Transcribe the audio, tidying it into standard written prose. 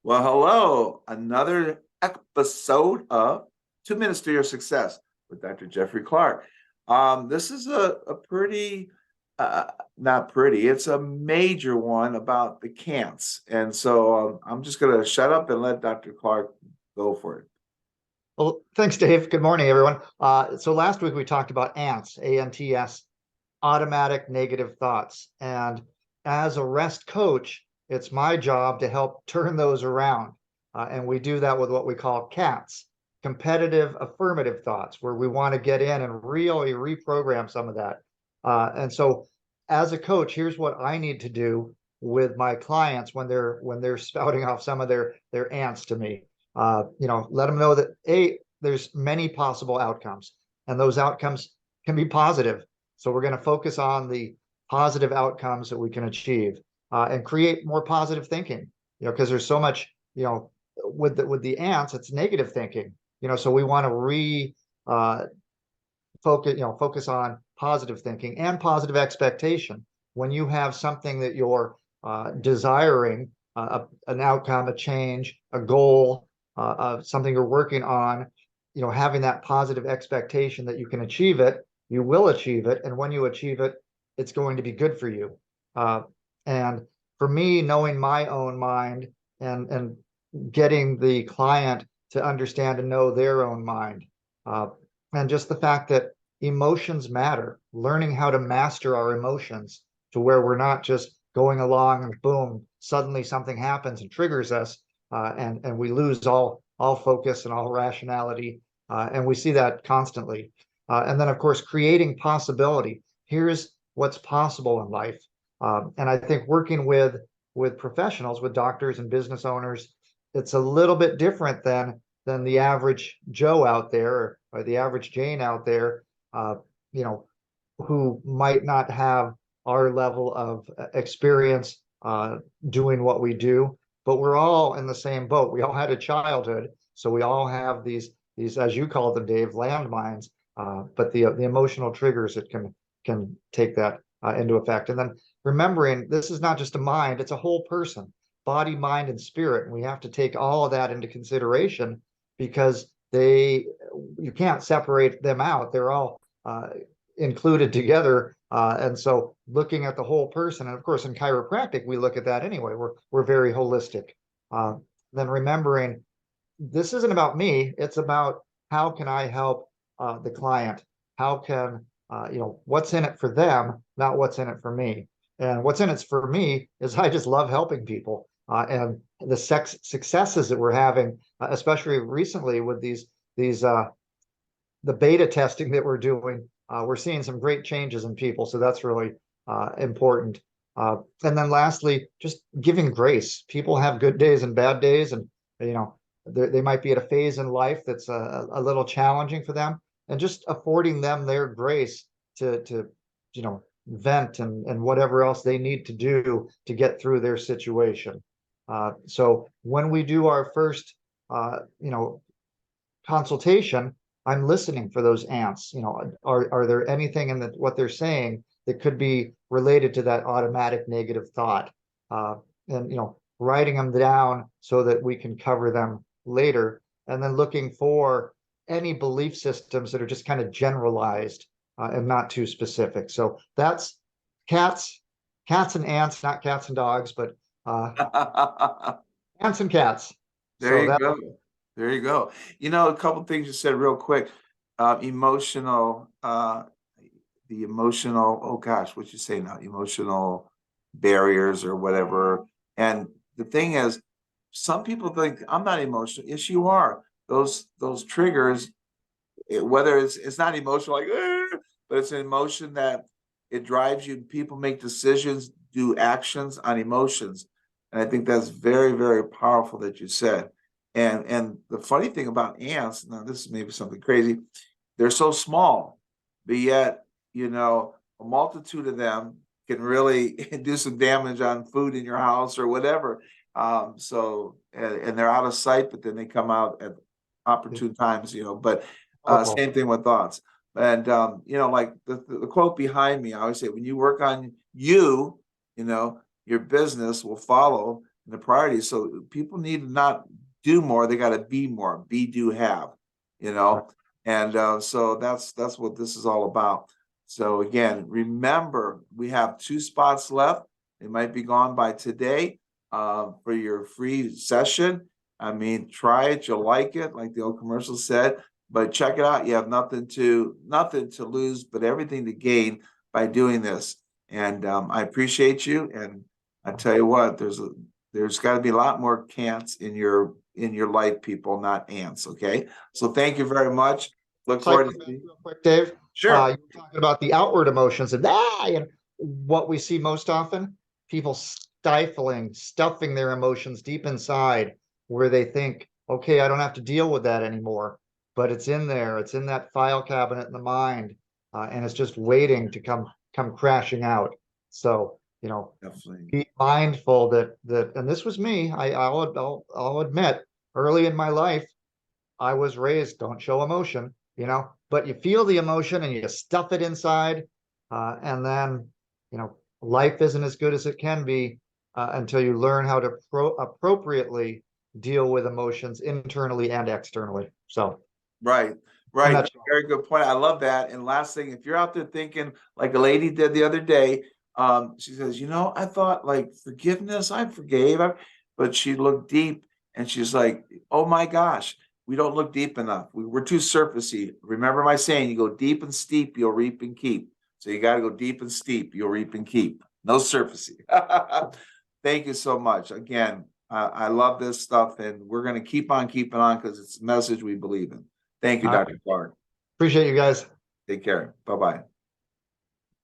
Well, hello. Another episode of 2 Minutes to Your Success with Dr. Jeffrey Clark. This is a pretty, not pretty, it's a major one about the can'ts. And so I'm just going to shut up and let Dr. Clark go for it. Well, thanks, Dave. Good morning, everyone. So last week we talked about ants, A-N-T-S, automatic negative thoughts. And as a rest coach, it's my job to help turn those around. And we do that with what we call CATS, competitive affirmative thoughts, where we want to get in and really reprogram some of that. And so as a coach, here's what I need to do with my clients when they're spouting off some of their ants to me. Let them know that there's many possible outcomes, and those outcomes can be positive. So we're going to focus on the positive outcomes that we can achieve, and create more positive thinking. Because there's so much, with the ants, it's negative thinking. So we want to focus on positive thinking and positive expectation. When you have something that you're desiring, an outcome, a change, a goal, something you're working on, having that positive expectation that you can achieve it, you will achieve it. And when you achieve it, it's going to be good for you. And for me, knowing my own mind and getting the client to understand and know their own mind, and just the fact that emotions matter, learning how to master our emotions to where we're not just going along and boom, suddenly something happens and triggers us, and we lose all focus and all rationality, and we see that constantly. And then, of course, creating possibility. Here's what's possible in life. And I think working with professionals, with doctors and business owners, it's a little bit different than the average Joe out there, or the average Jane out there, who might not have our level of experience doing what we do. But we're all in the same boat. We all had a childhood, so we all have these, as you call them, Dave, landmines. But the emotional triggers that can take that into effect. And then remembering this is not just a mind; it's a whole person, body, mind, and spirit. And we have to take all of that into consideration, because you can't separate them out. They're all included together. And so looking at the whole person, and of course in chiropractic, we look at that anyway. We're very holistic. Then remembering this isn't about me, it's about how can I help the client? How can, what's in it for them, not what's in it for me. And what's in it for me is I just love helping people. And the successes that we're having, especially recently with the beta testing that we're doing, we're seeing some great changes in people. So that's really important. And then lastly, just giving grace. People have good days and bad days, and they might be at a phase in life that's a little challenging for them, and just affording them their grace to vent and whatever else they need to do to get through their situation. So when we do our first consultation, I'm listening for those ants. Are there anything in what they're saying that could be related to that automatic negative thought? And writing them down so that we can cover them later, and then looking for any belief systems that are just kind of generalized, and not too specific. So that's cats and ants, not cats and dogs, but ants and cats. There So you that go. There you go. A couple things you said real quick. Emotional, the emotional, oh gosh, what you say now? Emotional barriers or whatever. And the thing is, some people think I'm not emotional. Yes, you are. Those triggers, whether it's not emotional like, but it's an emotion that it drives you. People make decisions, do actions on emotions, and I think that's very, very powerful that you said. And the funny thing about ants, now this is maybe something crazy, they're so small, but yet a multitude of them can really do some damage on food in your house or whatever. And they're out of sight, but then they come out at opportune times. But same thing with thoughts. And like the quote behind me, I always say, when you work on you, your business will follow. and the priorities. So people need to not do more, they gotta be more, be, do, have, you know? And so that's what this is all about. So again, remember, we have 2 spots left. They might be gone by today for your free session. I mean, try it, you'll like it, like the old commercial said, but check it out. You have nothing to lose, but everything to gain by doing this. And I appreciate you. And I tell you what, there's got to be a lot more cants in your life, people, not ants. Okay. So thank you very much. Look So I forward come to back real quick, Dave. Sure. You were talking about the outward emotions and what we see most often, people stifling, stuffing their emotions deep inside where they think, okay, I don't have to deal with that anymore. But it's in there, it's in that file cabinet in the mind, and it's just waiting to come crashing out. So, Definitely. be mindful that, and this was me, I'll admit, early in my life, I was raised, don't show emotion, but you feel the emotion and you stuff it inside. And then, life isn't as good as it can be until you learn how to appropriately deal with emotions internally and externally. So, Right, right. Very good point. I love that. And last thing, if you're out there thinking like a lady did the other day, she says, I thought like forgiveness, I forgave, but she looked deep and she's like, oh my gosh, we don't look deep enough. We're too surfacey. Remember my saying, you go deep and steep, you'll reap and keep. So you got to go deep and steep, you'll reap and keep. No surfacey. Thank you so much. Again, I love this stuff and we're going to keep on keeping on because it's a message we believe in. Thank you, Dr. Clark. Appreciate you guys. Take care. Bye-bye.